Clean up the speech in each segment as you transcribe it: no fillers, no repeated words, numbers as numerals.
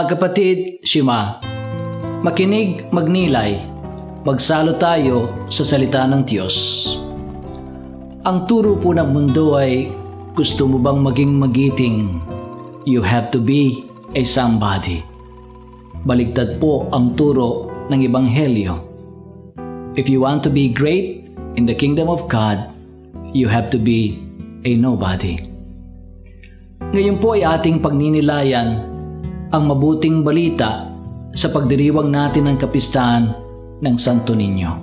Mga kapatid, Shema, makinig, magnilay, magsalo tayo sa salita ng Diyos. Ang turo po ng mundo ay, gusto mo bang maging magiting? You have to be a somebody. Baligtad po ang turo ng Ebanghelyo. If you want to be great in the kingdom of God, you have to be a nobody. Ngayon po ay ating pagninilayan ang mabuting balita sa pagdiriwang natin ng kapistahan ng Santo Niño.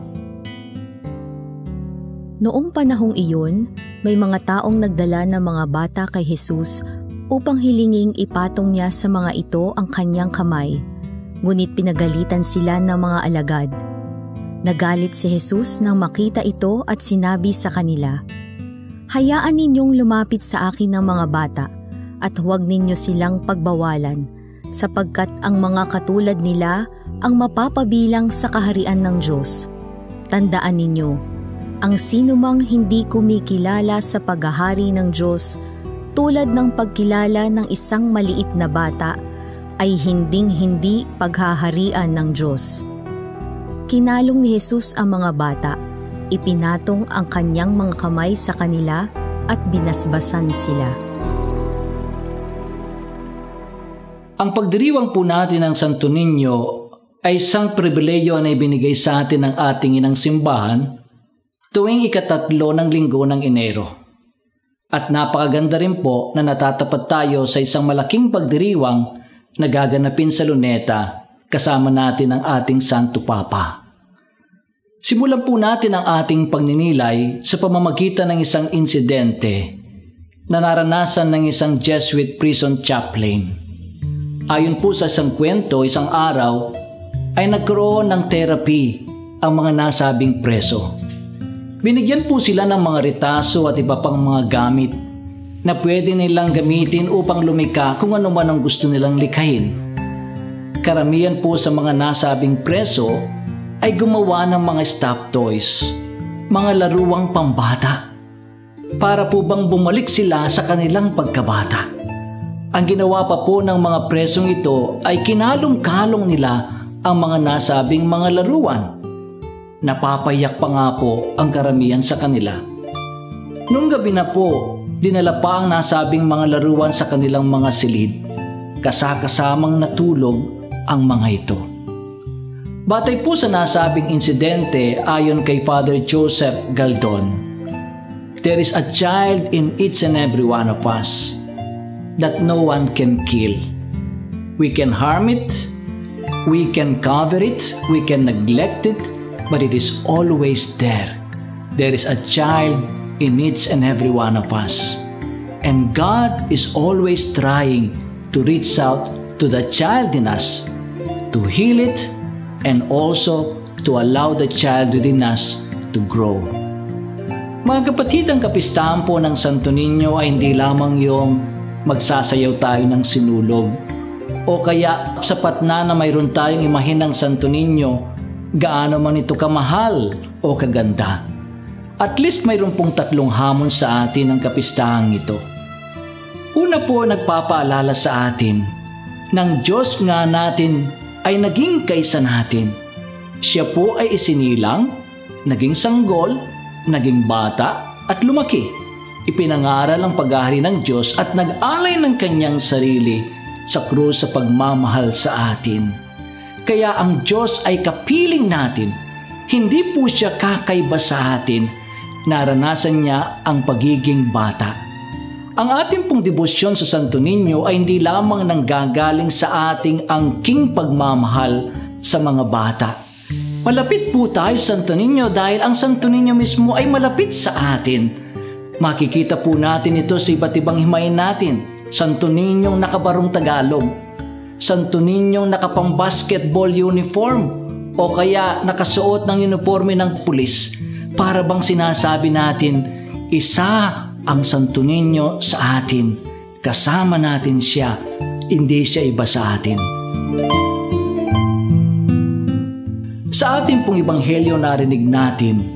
Noong panahong iyon, may mga taong nagdala ng mga bata kay Jesus upang hilinging ipatong niya sa mga ito ang kanyang kamay, ngunit pinagalitan sila ng mga alagad. Nagalit si Jesus nang makita ito at sinabi sa kanila, "Hayaan ninyong lumapit sa akin ng mga bata at huwag ninyo silang pagbawalan, sapagkat ang mga katulad nila ang mapapabilang sa kaharian ng Diyos. Tandaan ninyo, ang sinumang hindi kumikilala sa paghahari ng Diyos tulad ng pagkilala ng isang maliit na bata ay hinding-hindi paghaharian ng Diyos." Kinalong ni Jesus ang mga bata, ipinatong ang kanyang mga kamay sa kanila at binasbasan sila. Ang pagdiriwang po natin ng Santo Niño ay isang pribileyo na ibinigay sa atin ng ating inang simbahan tuwing ikatatlo ng linggo ng Enero. At napakaganda rin po na natatapat tayo sa isang malaking pagdiriwang na gaganapin sa Luneta kasama natin ang ating Santo Papa. Simulan po natin ang ating pagninilay sa pamamagitan ng isang insidente na naranasan ng isang Jesuit prison chaplain. Ayon po sa isang kwento, isang araw ay nagkaroon ng therapy ang mga nasabing preso. Binigyan po sila ng mga retaso at iba pang mga gamit na pwede nilang gamitin upang lumika kung ano man ang gusto nilang likhain. Karamihan po sa mga nasabing preso ay gumawa ng mga stuffed toys, mga laruang pambata, para po bang bumalik sila sa kanilang pagkabata. Ang ginawa pa po ng mga presong ito ay kinalong-kalong nila ang mga nasabing mga laruan. Napapayak pa nga po ang karamihan sa kanila. Nung gabi na po, dinala pa ang nasabing mga laruan sa kanilang mga silid. Kasakasamang natulog ang mga ito. Batay po sa nasabing insidente ayon kay Father Joseph Galdon, there is a child in each and every one of us that no one can kill. We can harm it, we can cover it, we can neglect it, but it is always there. There is a child in each and every one of us. And God is always trying to reach out to the child in us, to heal it, and also to allow the child within us to grow. Mga kapatid, ang kapistahan po ng Santo Niño ay hindi lamang yung magsasayaw tayo ng sinulog o kaya sapat na mayroon tayong imahin ng Santo Niño gaano man ito kamahal o kaganda. At least mayroon pong tatlong hamon sa atin ang kapistahang ito. Una po, nagpapaalala sa atin ng Diyos nga natin ay naging kaysa natin. Siya po ay isinilang, naging sanggol, naging bata at lumaki. Ipinangaral ang paghahari ng Diyos at nag-alay ng kanyang sarili sa krus sa pagmamahal sa atin. Kaya ang Diyos ay kapiling natin. Hindi po siya kakaiba sa atin. Naranasan niya ang pagiging bata. Ang ating pong debosyon sa Santo Niño ay hindi lamang nanggagaling sa ating angking pagmamahal sa mga bata. Malapit po tayo sa Santo Niño dahil ang Santo Niño mismo ay malapit sa atin. Makikita po natin ito sa iba't ibang himayin natin. Santo Niñong nakabarong Tagalog, Santo Niñong nakapang-basketball uniform, o kaya nakasuot ng uniforme ng pulis. Para bang sinasabi natin, isa ang Santo Niño sa atin. Kasama natin siya, hindi siya iba sa atin. Sa ating pong Ebanghelyo narinig natin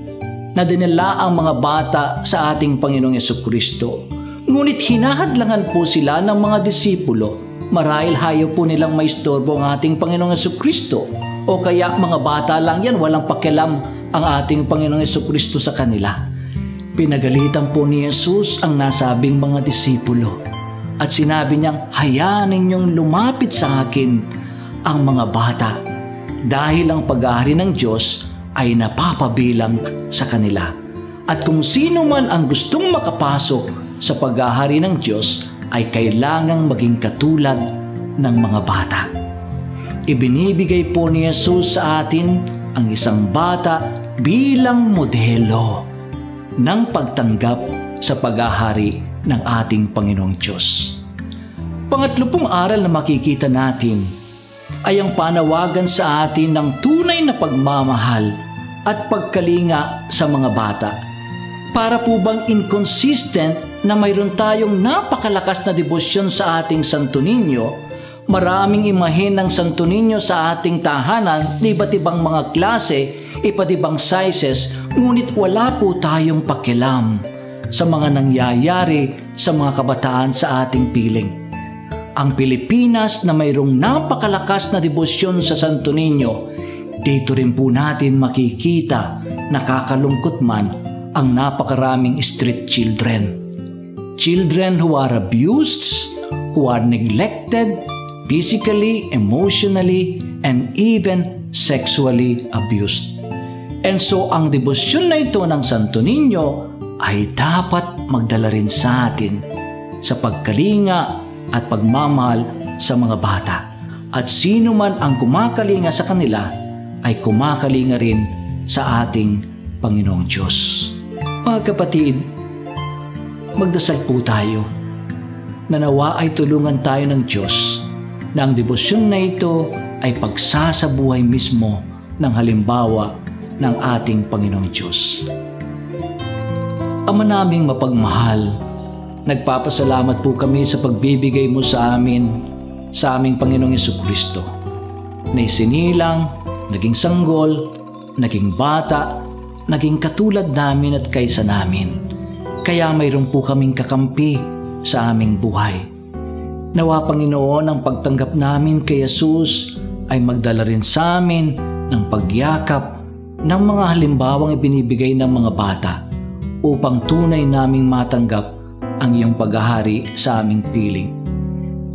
na dinala ang mga bata sa ating Panginoong Yesukristo. Ngunit hinahadlangan po sila ng mga disipulo Marahil hayo po nilang maistorbo ang ating Panginoong Jesucristo, o kaya mga bata lang yan, walang pakialam ang ating Panginoong Jesucristo sa kanila. Pinagalitan po ni Jesus ang nasabing mga disipulo at sinabi niyang, hayaan ninyong lumapit sa akin ang mga bata dahil ang pag-aari ng Diyos ay napapabilang sa kanila. At kung sino man ang gustong makapasok sa pag-aari ng Diyos ay kailangang maging katulad ng mga bata. Ibinibigay po ni Jesus sa atin ang isang bata bilang modelo ng pagtanggap sa pag-ahari ng ating Panginoong Diyos. Pangatlo pong aral na makikita natin ay ang panawagan sa atin ng tunay na pagmamahal at pagkalinga sa mga bata. Para po bang inconsistent na mayroon tayong napakalakas na debosyon sa ating Santo Niño, maraming imahen ng Santo Niño sa ating tahanan na iba't ibang mga klase, iba't ibang sizes, ngunit wala po tayong pakialam sa mga nangyayari sa mga kabataan sa ating piling. Ang Pilipinas na mayroong napakalakas na debosyon sa Santo Niño, dito rin po natin makikita, nakakalungkot man, ang napakaraming street children. Children who are abused, who are neglected, physically, emotionally, and even sexually abused. And so ang debosyon na ito ng Santo Niño ay dapat magdala rin sa atin sa pagkalinga at pagmamahal sa mga bata. At sino man ang kumakalinga sa kanila ay kumakalinga rin sa ating Panginoong Diyos. Mga kapatid, magdasal po tayo na nawa ay tulungan tayo ng Diyos na ang debosyon na ito ay pagsasabuhay mismo ng halimbawa ng ating Panginoong Diyos. Ama naming mapagmahal, nagpapasalamat po kami sa pagbibigay mo sa amin, sa aming Panginoong Jesucristo, na isinilang, naging sanggol, naging bata, naging katulad namin at kaysa namin. Kaya mayroon po kaming kakampi sa aming buhay. Nawa Panginoon, ang pagtanggap namin kay Jesus ay magdala rin sa amin ng pagyakap ng mga halimbawang ibinibigay ng mga bata upang tunay naming matanggap ang iyong paghahari sa aming piling.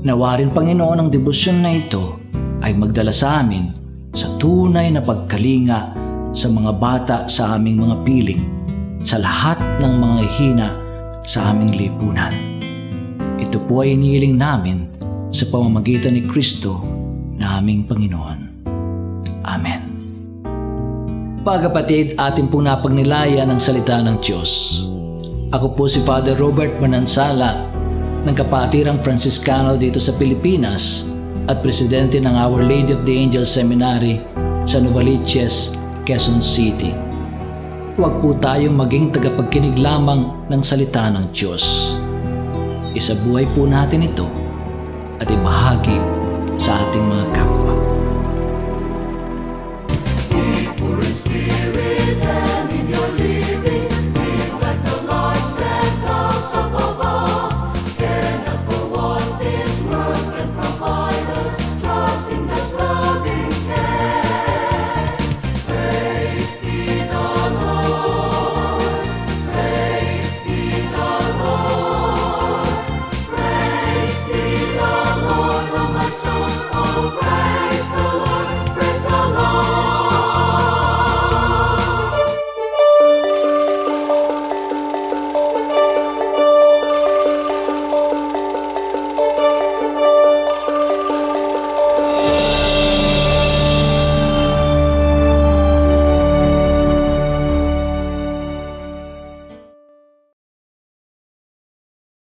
Nawa rin Panginoon, ang debosyon na ito ay magdala sa amin sa tunay na pagkalinga sa mga bata sa aming mga piling, sa lahat ng mga hina sa aming lipunan. Ito po ay inihiling namin sa pamamagitan ni Kristo na aming Panginoon. Amen. Pagkapatid, atin pong napagnilaya ng salita ng Diyos. Ako po si Father Robert Manansala ng Kapatirang Franciscano dito sa Pilipinas at presidente ng Our Lady of the Angels Seminary sa Novaliches, Quezon City. Huwag po tayong maging tagapagkinig lamang ng salita ng Diyos. Isabuhay po natin ito at ibahagi sa ating mga kapwa.